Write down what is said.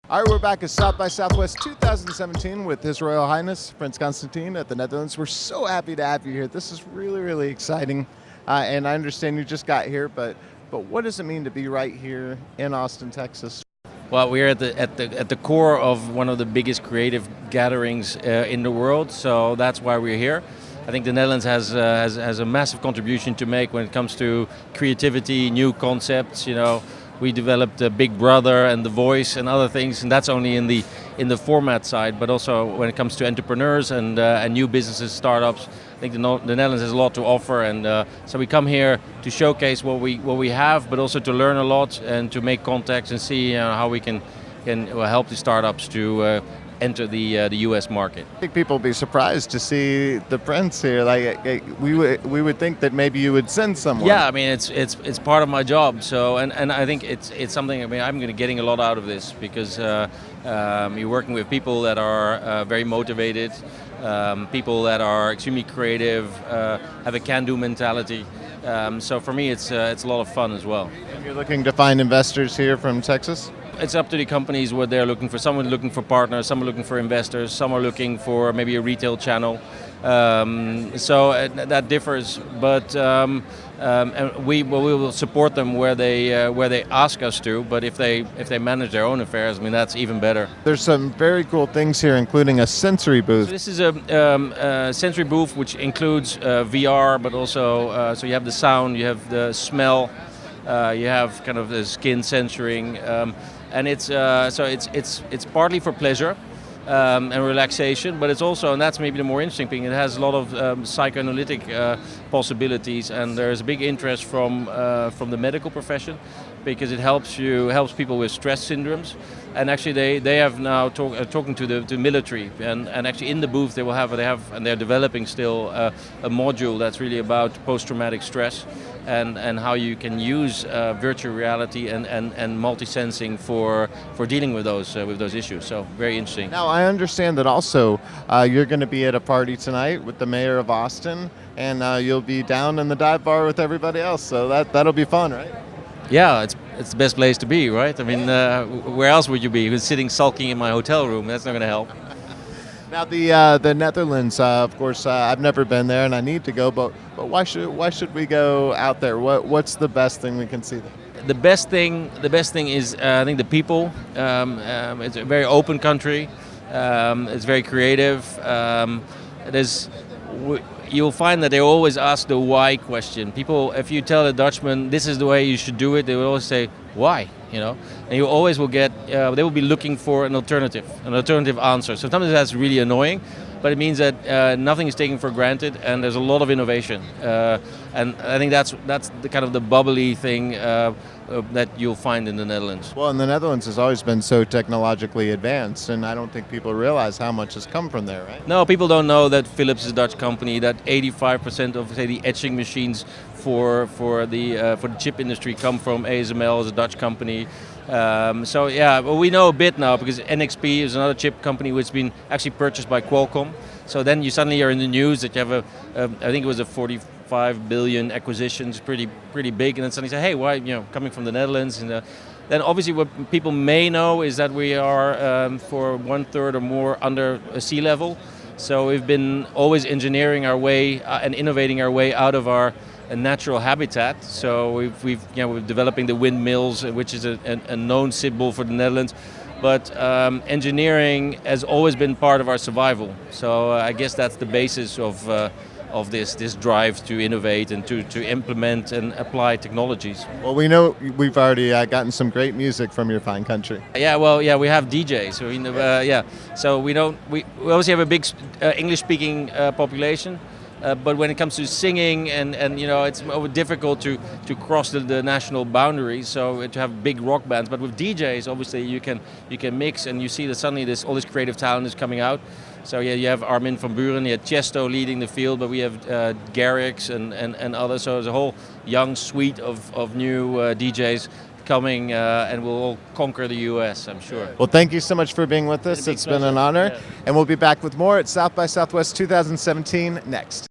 All right, we're back at South by Southwest 2017 with His Royal Highness Prince Constantijn at the Netherlands. We're so happy to have you here. This is really, really exciting. And I understand you just got here, but what does it mean to be right here in Austin, Texas? Well, we're at the core of one of the biggest creative gatherings in the world, so that's why we're here. I think the Netherlands has a massive contribution to make when it comes to creativity, new concepts. We developed Big Brother and The Voice and other things, and that's only in the format side, but also when it comes to entrepreneurs and new businesses, startups. I think the Netherlands has a lot to offer, and so we come here to showcase what we have, but also to learn a lot and to make contacts and see how we can help the startups to enter the U.S. market. I think people will be surprised to see the Prince here. We would think that maybe you would send someone. Yeah, I mean it's part of my job. So and I think it's something. I mean I'm getting a lot out of this because you're working with people that are very motivated, people that are extremely creative, have a can-do mentality. So for me it's a lot of fun as well. And you're looking to find investors here from Texas? It's up to the companies what they're looking for. Some are looking for partners, some are looking for investors, some are looking for maybe a retail channel. So that differs, but and we will support them where they ask us to. But if they manage their own affairs, I mean that's even better. There's some very cool things here, including a sensory booth. So this is a sensory booth which includes VR, but also so you have the sound, you have the smell, you have kind of the skin censoring. And it's partly for pleasure and relaxation, but it's also, and that's maybe the more interesting thing, it has a lot of psychoanalytic possibilities, and there's a big interest from the medical profession because it helps people with stress syndromes. And actually they have now talking to the military, and actually in the booth they have and they're developing still a module that's really about post-traumatic stress and how you can use virtual reality and multi-sensing for dealing with those issues. So very interesting. Now I understand that also you're going to be at a party tonight with the mayor of Austin, and you'll be down in the dive bar with everybody else. So that'll be fun, right? Yeah, it's the best place to be, right? I mean, where else would you be? Who's sitting sulking in my hotel room? That's not going to help. Now the Netherlands, of course, I've never been there and I need to go, but why should we go out there? What's the best thing we can see there? The best thing is I think the people. It's a very open country. It's very creative. You'll find that they always ask the why question. People, if you tell a Dutchman this is the way you should do it, they will always say why, and you always will get. They will be looking for an alternative answer. Sometimes that's really annoying, but it means that nothing is taken for granted, and there's a lot of innovation. And I think that's the kind of the bubbly thing that you'll find in the Netherlands. Well, and the Netherlands has always been so technologically advanced, and I don't think people realize how much has come from there, right? No, people don't know that Philips is a Dutch company, that 85% of, say, the etching machines for the chip industry come from ASML as a Dutch company. So yeah, well, we know a bit now because NXP is another chip company which has been actually purchased by Qualcomm. So then you suddenly are in the news that you have I think it was a 45 billion acquisitions, pretty big, and then suddenly say, hey, why, coming from the Netherlands? And then obviously what people may know is that we are for 1/3 or more under sea level. So we've been always engineering our way and innovating our way out of our natural habitat. So we're developing the windmills, which is a known symbol for the Netherlands. But engineering has always been part of our survival. So I guess that's the basis of this drive to innovate and to implement and apply technologies. Well, we know we've already gotten some great music from your fine country. Yeah, we have DJs. So we obviously have a big English-speaking population. But when it comes to singing and it's difficult to cross the national boundaries, so to have big rock bands. But with DJs, obviously you can mix, and you see that suddenly all this creative talent is coming out. So yeah, you have Armin van Buuren, you have Tiesto leading the field, but we have Garrix and others. So there's a whole young suite of new DJs coming, and we'll all conquer the US, I'm sure. Well, thank you so much for being with us. It's been an honor. Yeah. And we'll be back with more at South by Southwest 2017 next.